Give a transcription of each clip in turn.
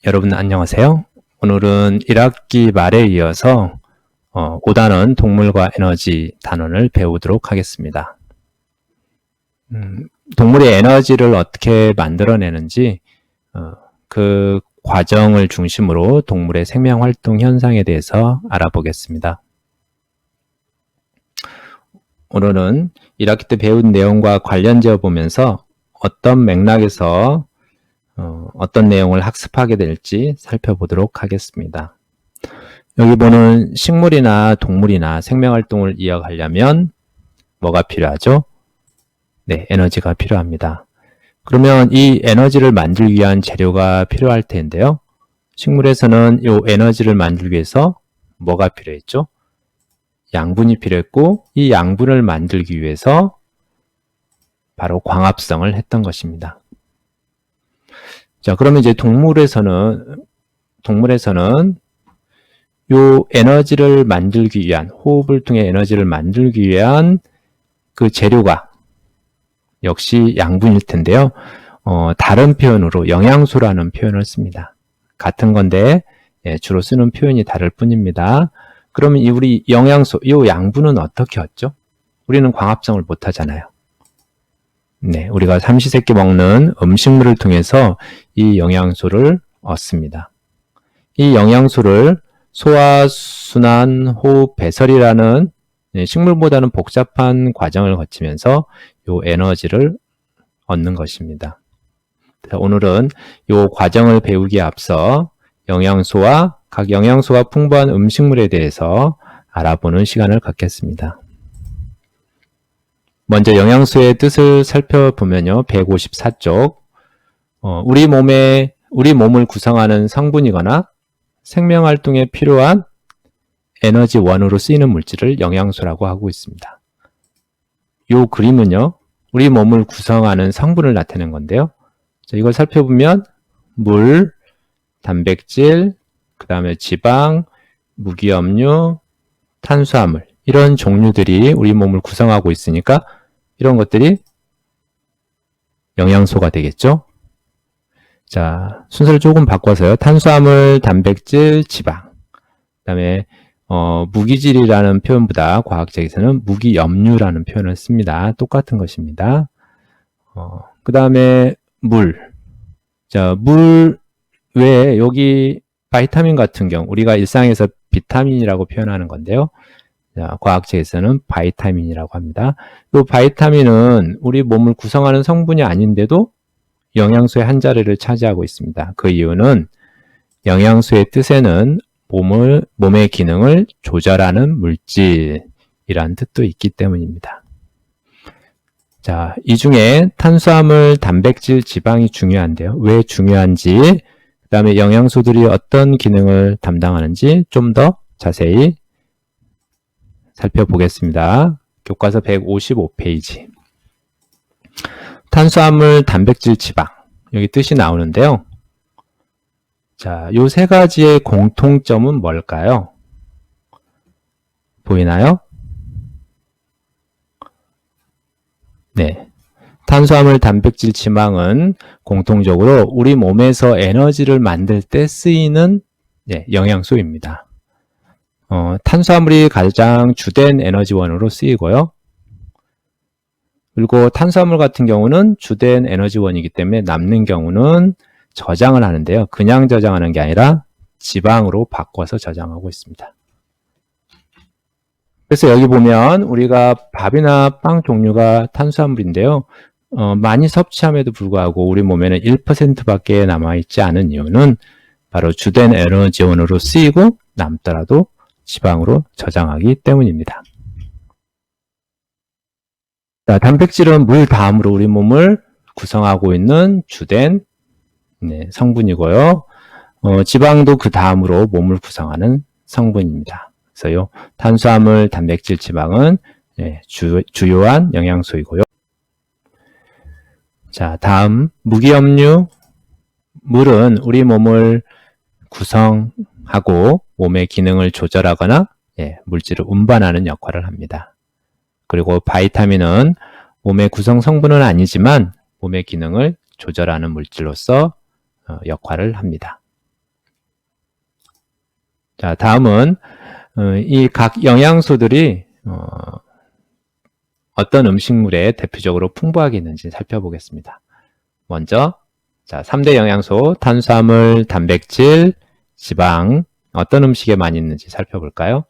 여러분 안녕하세요. 오늘은 1학기 말에 이어서 5단원 동물과 에너지 단원을 배우도록 하겠습니다. 동물의 에너지를 어떻게 만들어내는지 그 과정을 중심으로 동물의 생명활동 현상에 대해서 알아보겠습니다. 오늘은 1학기 때 배운 내용과 관련지어 보면서 어떤 맥락에서 어떤 내용을 학습하게 될지 살펴보도록 하겠습니다. 여기 보는 식물이나 동물이나 생명활동을 이어가려면 뭐가 필요하죠? 네, 에너지가 필요합니다. 그러면 이 에너지를 만들기 위한 재료가 필요할 텐데요. 식물에서는 이 에너지를 만들기 위해서 뭐가 필요했죠? 양분이 필요했고, 이 양분을 만들기 위해서 바로 광합성을 했던 것입니다. 자, 그러면 이제 동물에서는 요 에너지를 만들기 위한, 호흡을 통해 에너지를 만들기 위한 그 재료가 역시 양분일 텐데요. 다른 표현으로 영양소라는 표현을 씁니다. 같은 건데 주로 쓰는 표현이 다를 뿐입니다. 그러면 우리 영양소, 이 양분은 어떻게 얻죠? 우리는 광합성을 못 하잖아요. 네, 우리가 삼시세끼 먹는 음식물을 통해서 이 영양소를 얻습니다. 이 영양소를 소화, 순환, 호흡, 배설이라는 식물보다는 복잡한 과정을 거치면서 이 에너지를 얻는 것입니다. 오늘은 이 과정을 배우기에 앞서 영양소와 각 영양소가 풍부한 음식물에 대해서 알아보는 시간을 갖겠습니다. 먼저 영양소의 뜻을 살펴보면요. 154쪽. 우리 몸을 구성하는 성분이거나 생명활동에 필요한 에너지원으로 쓰이는 물질을 영양소라고 하고 있습니다. 이 그림은요. 우리 몸을 구성하는 성분을 나타내는 건데요. 자, 이걸 살펴보면 물, 단백질, 그 다음에 지방, 무기염류, 탄수화물 이런 종류들이 우리 몸을 구성하고 있으니까 이런 것들이 영양소가 되겠죠. 자, 순서를 조금 바꿔서요. 탄수화물, 단백질, 지방. 그 다음에 무기질이라는 표현보다 과학적에서는 무기염류라는 표현을 씁니다. 똑같은 것입니다. 그 다음에 물. 자, 물 외에 여기 바이타민 같은 경우 우리가 일상에서 비타민이라고 표현하는 건데요. 자, 과학책에서는 바이타민이라고 합니다. 이 바이타민은 우리 몸을 구성하는 성분이 아닌데도 영양소의 한 자리를 차지하고 있습니다. 그 이유는 영양소의 뜻에는 몸의 기능을 조절하는 물질이라는 뜻도 있기 때문입니다. 자, 이 중에 탄수화물, 단백질, 지방이 중요한데요. 왜 중요한지, 그 다음에 영양소들이 어떤 기능을 담당하는지 좀 더 자세히 살펴보겠습니다. 교과서 155페이지. 탄수화물, 단백질, 지방. 여기 뜻이 나오는데요. 자, 요 세 가지의 공통점은 뭘까요? 보이나요? 네. 탄수화물, 단백질, 지방은 공통적으로 우리 몸에서 에너지를 만들 때 쓰이는 영양소입니다. 탄수화물이 가장 주된 에너지원으로 쓰이고요. 그리고 탄수화물 같은 경우는 주된 에너지원이기 때문에 남는 경우는 저장을 하는데요. 그냥 저장하는 게 아니라 지방으로 바꿔서 저장하고 있습니다. 그래서 여기 보면 우리가 밥이나 빵 종류가 탄수화물인데요. 많이 섭취함에도 불구하고 우리 몸에는 1%밖에 남아있지 않은 이유는 바로 주된 에너지원으로 쓰이고 남더라도 지방으로 저장하기 때문입니다. 자, 단백질은 물 다음으로 우리 몸을 구성하고 있는 주된 성분이고요. 지방도 그 다음으로 몸을 구성하는 성분입니다. 그래서요, 탄수화물, 단백질, 지방은 주요한 영양소이고요. 자, 다음 무기염류. 물은 우리 몸을 구성하고 몸의 기능을 조절하거나 물질을 운반하는 역할을 합니다. 그리고 바이타민은 몸의 구성 성분은 아니지만 몸의 기능을 조절하는 물질로서 역할을 합니다. 자, 다음은 이 각 영양소들이 어떤 음식물에 대표적으로 풍부하게 있는지 살펴보겠습니다. 먼저 자, 3대 영양소 탄수화물, 단백질, 지방 어떤 음식에 많이 있는지 살펴볼까요?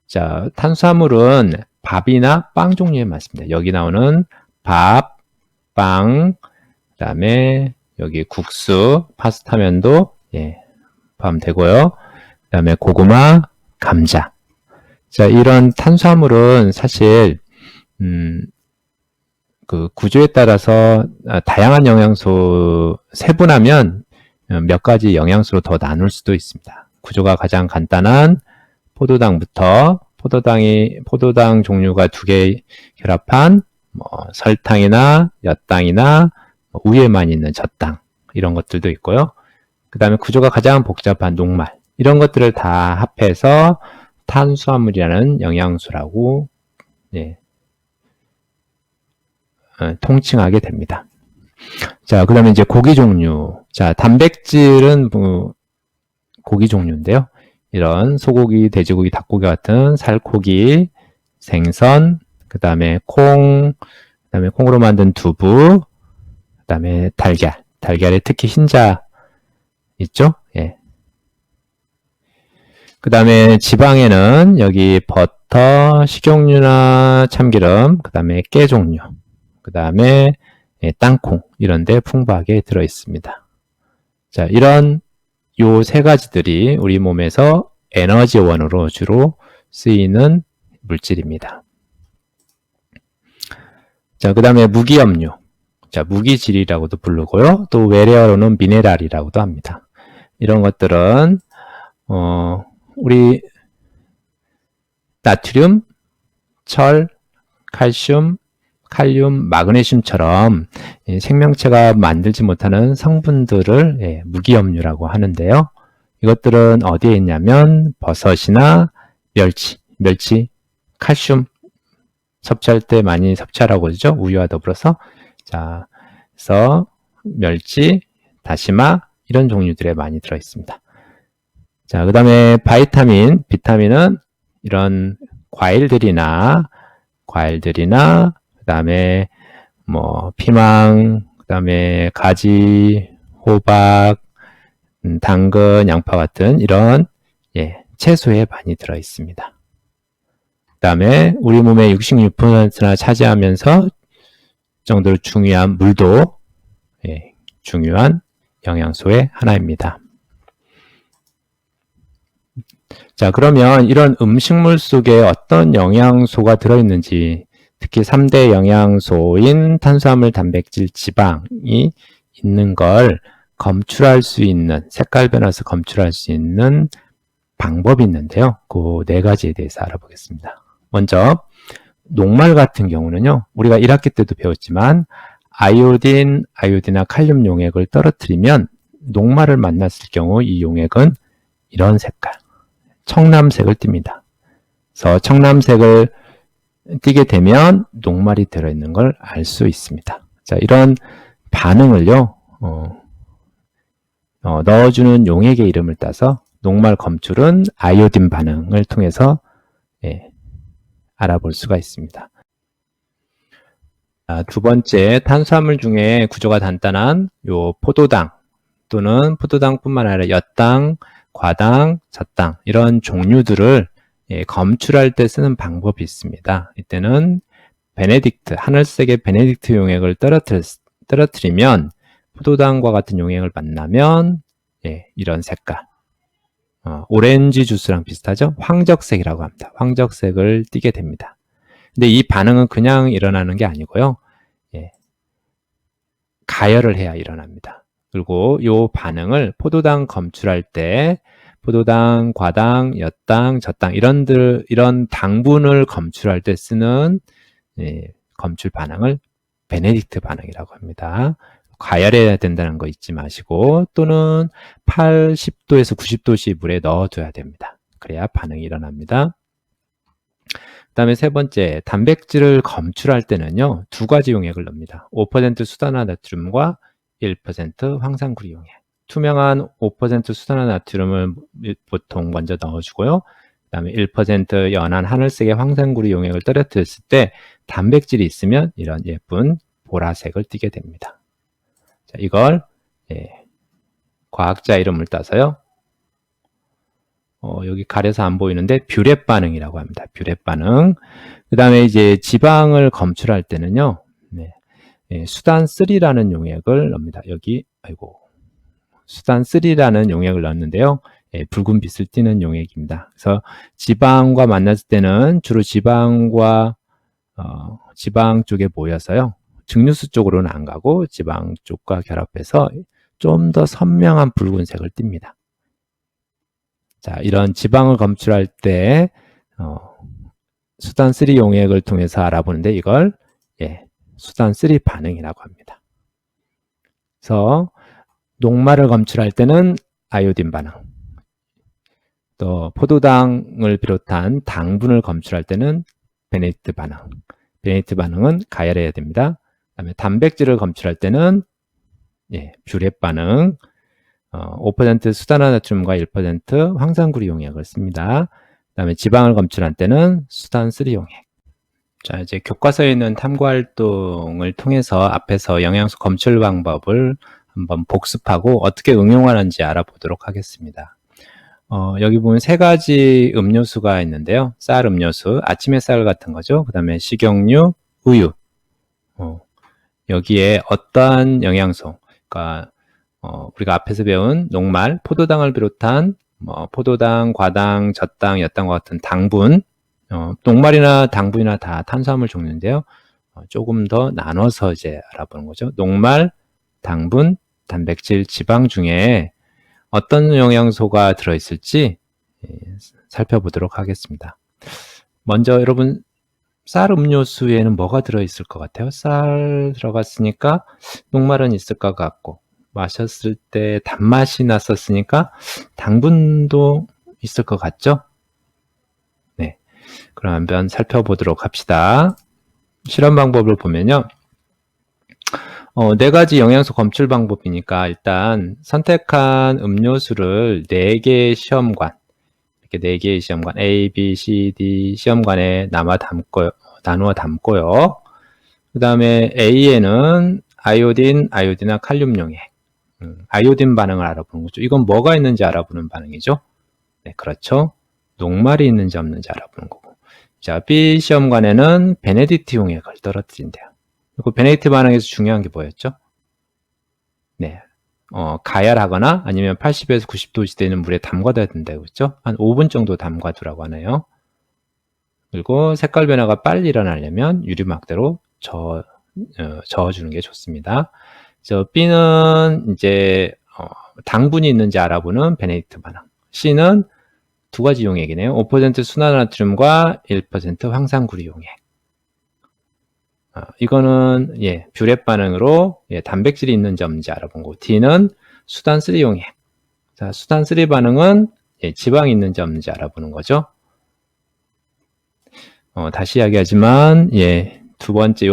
자, 탄수화물은 밥이나 빵 종류에 많습니다. 여기 나오는 밥, 빵, 그 다음에 여기 국수, 파스타면도 포함 되고요. 그 다음에 고구마, 감자. 자, 이런 탄수화물은 사실 그 구조에 따라서 다양한 영양소 세분하면 몇 가지 영양소로 더 나눌 수도 있습니다. 구조가 가장 간단한 포도당부터 포도당 종류가 2개 결합한 설탕이나 엿당이나 우유에만 있는 젖당 이런 것들도 있고요. 그 다음에 구조가 가장 복잡한 녹말 이런 것들을 다 합해서 탄수화물이라는 영양소라고 통칭하게 됩니다. 자, 그러면 이제 고기 종류. 자, 단백질은 고기 종류인데요. 이런 소고기, 돼지고기, 닭고기 같은 살코기, 생선, 그 다음에 콩, 그 다음에 콩으로 만든 두부, 그 다음에 달걀. 달걀에 특히 흰자 있죠? 예. 그 다음에 지방에는 여기 버터, 식용유나 참기름, 그 다음에 깨 종류, 그 다음에 땅콩 이런 데 풍부하게 들어 있습니다. 자, 이런 요 3가지들이 우리 몸에서 에너지원으로 주로 쓰이는 물질입니다. 자, 그 다음에 무기염류. 자, 무기질이라고도 부르고요. 또 외래어로는 미네랄이라고도 합니다. 이런 것들은 우리 나트륨, 철, 칼슘, 마그네슘처럼 생명체가 만들지 못하는 성분들을 무기염류라고 하는데요. 이것들은 어디에 있냐면 버섯이나 멸치, 칼슘 섭취할 때 많이 섭취하라고 그러죠. 우유와 더불어서. 자, 그래서 멸치, 다시마 이런 종류들에 많이 들어 있습니다. 자, 그 다음에 비타민은 이런 과일들이나 그 다음에 피망, 그 다음에 가지, 호박, 당근, 양파 같은 이런 채소에 많이 들어 있습니다. 그 다음에 우리 몸의 66%나 차지하면서 정도로 중요한 물도 중요한 영양소의 하나입니다. 자, 그러면 이런 음식물 속에 어떤 영양소가 들어있는지, 특히 3대 영양소인 탄수화물, 단백질, 지방이 있는 걸 검출할 수 있는, 색깔 변화해서 검출할 수 있는 방법이 있는데요. 그 4가지에 대해서 알아보겠습니다. 먼저 녹말 같은 경우는요, 우리가 1학기 때도 배웠지만 아이오딘이나 칼륨 용액을 떨어뜨리면 녹말을 만났을 경우 이 용액은 이런 색깔, 청남색을 띱니다. 그래서 청남색을 띠게 되면 녹말이 들어있는 걸 알 수 있습니다. 자, 이런 반응을요, 넣어주는 용액의 이름을 따서 녹말 검출은 아이오딘 반응을 통해서 알아볼 수가 있습니다. 자, 2번째, 탄수화물 중에 구조가 단단한 요 포도당 또는 포도당뿐만 아니라 엿당, 과당, 젖당 이런 종류들을 검출할 때 쓰는 방법이 있습니다. 이때는 하늘색의 베네딕트 용액을 떨어뜨리면 포도당과 같은 용액을 만나면 이런 색깔, 오렌지 주스랑 비슷하죠? 황적색이라고 합니다. 황적색을 띠게 됩니다. 근데 이 반응은 그냥 일어나는 게 아니고요. 가열을 해야 일어납니다. 그리고 이 반응을 포도당 검출할 때 포도당, 과당, 엿당, 젖당 이런 당분을 검출할 때 쓰는 검출 반응을 베네딕트 반응이라고 합니다. 가열해야 된다는 거 잊지 마시고 또는 80도에서 90도씨 물에 넣어둬야 됩니다. 그래야 반응이 일어납니다. 그 다음에 3번째, 단백질을 검출할 때는요, 2가지 용액을 넣습니다. 5% 수단화 나트륨과 1% 황산구리 용액. 투명한 5% 수산화 나트륨을 보통 먼저 넣어주고요. 그 다음에 1% 연한 하늘색의 황산구리 용액을 떨어뜨렸을 때 단백질이 있으면 이런 예쁜 보라색을 띠게 됩니다. 자, 이걸 과학자 이름을 따서요. 여기 가려서 안 보이는데 뷰렛 반응이라고 합니다. 뷰렛 반응. 그 다음에 이제 지방을 검출할 때는요. 수단3라는 용액을 넣습니다. 여기 수단3라는 용액을 넣었는데요. 붉은 빛을 띠는 용액입니다. 그래서 지방과 만났을 때는 주로 지방과 지방 쪽에 모여서요. 증류수 쪽으로는 안 가고 지방 쪽과 결합해서 좀 더 선명한 붉은색을 띱니다. 자, 이런 지방을 검출할 때 수단3 용액을 통해서 알아보는데 이걸 수단3 반응이라고 합니다. 그래서 녹말을 검출할 때는 아이오딘 반응, 또 포도당을 비롯한 당분을 검출할 때는 베네딕트 반응. 베네딕트 반응은 가열해야 됩니다. 그다음에 단백질을 검출할 때는 뷰렛 반응, 5% 수단화나트륨과 1% 황산구리 용액을 씁니다. 그 다음에 지방을 검출할 때는 수단3 용액. 자, 이제 교과서에 있는 탐구활동을 통해서 앞에서 영양소 검출 방법을 한번 복습하고 어떻게 응용하는지 알아보도록 하겠습니다. 여기 보면 세 가지 음료수가 있는데요. 쌀 음료수, 아침 햇살 같은 거죠. 그 다음에 식용유, 우유. 여기에 어떠한 영양소, 그러니까 우리가 앞에서 배운 녹말, 포도당을 비롯한 포도당, 과당, 젖당, 엿당과 같은 당분, 녹말이나 당분이나 다 탄수화물 종류인데요. 조금 더 나눠서 이제 알아보는 거죠. 녹말, 당분, 단백질, 지방 중에 어떤 영양소가 들어있을지 살펴보도록 하겠습니다. 먼저 여러분, 쌀 음료수에는 뭐가 들어있을 것 같아요? 쌀 들어갔으니까 녹말은 있을 것 같고, 마셨을 때 단맛이 났었으니까 당분도 있을 것 같죠? 네. 그럼 한번 살펴보도록 합시다. 실험 방법을 보면요. 네 가지 영양소 검출 방법이니까 일단 선택한 음료수를 4개의 시험관, 이렇게 4개의 시험관, A, B, C, D 시험관에 나누어 담고요. 그 다음에 A에는 아이오딘과 칼륨 용액, 아이오딘 반응을 알아보는 거죠. 이건 뭐가 있는지 알아보는 반응이죠. 네, 그렇죠. 녹말이 있는지 없는지 알아보는 거고. 자, B 시험관에는 베네딕트 용액을 떨어뜨린대요. 그리고 베네딕트 반응에서 중요한 게 뭐였죠? 네, 가열하거나 아니면 80에서 90도 되는 물에 담가둬야 된다고 했죠? 한 5분 정도 담가두라고 하네요. 그리고 색깔 변화가 빨리 일어나려면 유리막대로 저어주는 게 좋습니다. B는 이제 당분이 있는지 알아보는 베네딕트 반응. C는 두 가지 용액이네요. 5% 수나트륨과 1% 황산구리 용액. 이거는 뷰렛 반응으로 단백질이 있는지 없는지 알아본 거고, D는 수단3 용액. 자, 수단3 반응은 지방이 있는지 없는지 알아보는 거죠. 다시 이야기하지만 두 번째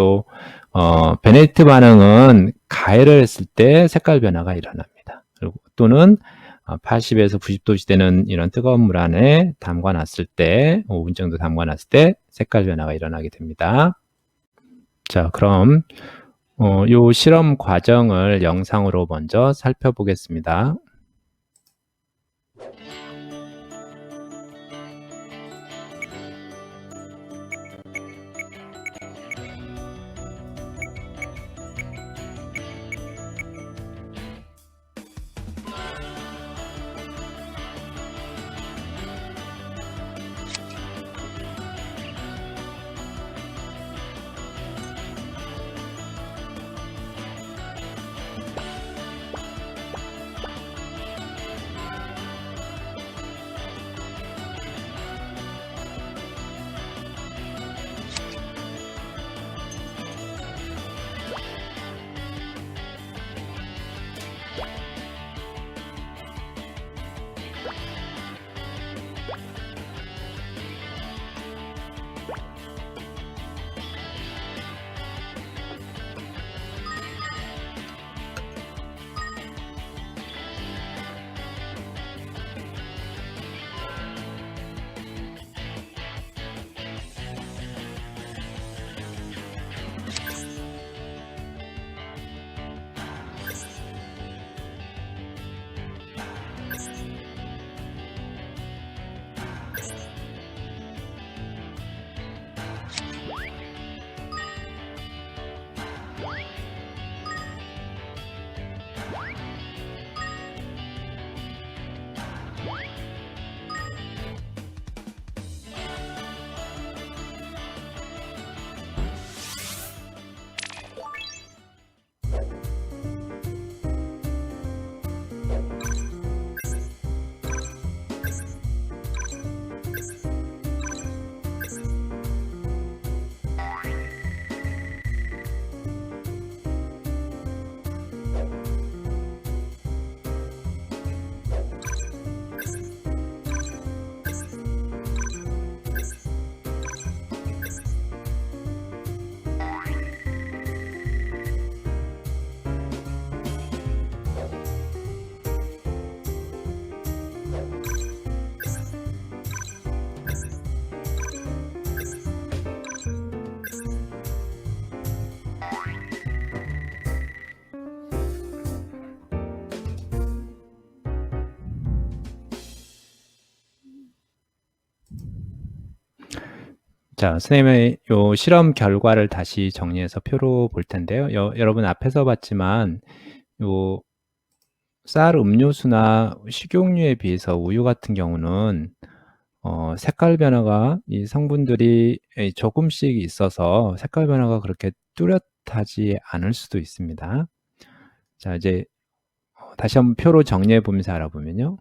베네딕트 반응은 가열을 했을 때 색깔 변화가 일어납니다. 그리고 또는 80에서 90도 되는 이런 뜨거운 물 안에 담가놨을 때 5분 정도 담가놨을 때 색깔 변화가 일어나게 됩니다. 자, 그럼 요 실험 과정을 영상으로 먼저 살펴보겠습니다. 자, 선생님의 요 실험 결과를 다시 정리해서 표로 볼 텐데요. 여러분 앞에서 봤지만 요 쌀 음료수나 식용유에 비해서 우유 같은 경우는 색깔 변화가 이 성분들이 조금씩 있어서 색깔 변화가 그렇게 뚜렷하지 않을 수도 있습니다. 자, 이제 다시 한번 표로 정리해 보면서 알아보면요.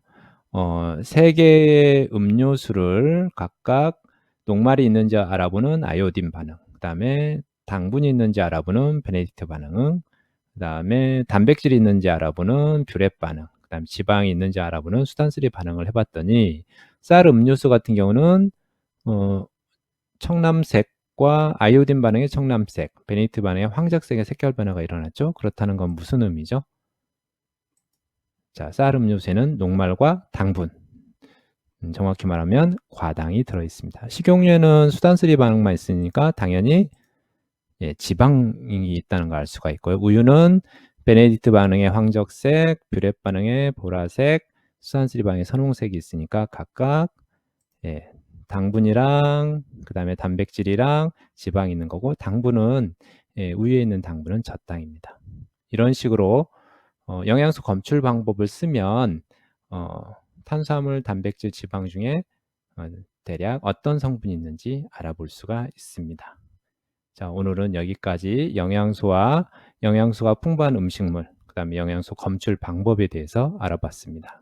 3개의 음료수를 각각 녹말이 있는지 알아보는 아이오딘 반응, 그다음에 당분이 있는지 알아보는 베네딕트 반응, 그다음에 단백질이 있는지 알아보는 뷰렛 반응, 그다음에 지방이 있는지 알아보는 수단3 반응을 해봤더니 쌀 음료수 같은 경우는 청남색과 아이오딘 반응의 청남색, 베네딕트 반응의 황적색의 색결 변화가 일어났죠. 그렇다는 건 무슨 의미죠? 자, 쌀 음료수에는 녹말과 당분, 정확히 말하면 과당이 들어있습니다. 식용유에는 수단3 반응만 있으니까 당연히 지방이 있다는 걸 알 수가 있고요. 우유는 베네딕트 반응의 황적색, 뷰렛 반응의 보라색, 수단3 반응의 선홍색이 있으니까 각각 당분이랑 그 다음에 단백질이랑 지방이 있는 거고, 당분은 우유에 있는 당분은 젖당입니다. 이런 식으로 영양소 검출 방법을 쓰면 탄수화물, 단백질, 지방 중에 대략 어떤 성분이 있는지 알아볼 수가 있습니다. 자, 오늘은 여기까지 영양소가 풍부한 음식물, 그 다음에 영양소 검출 방법에 대해서 알아봤습니다.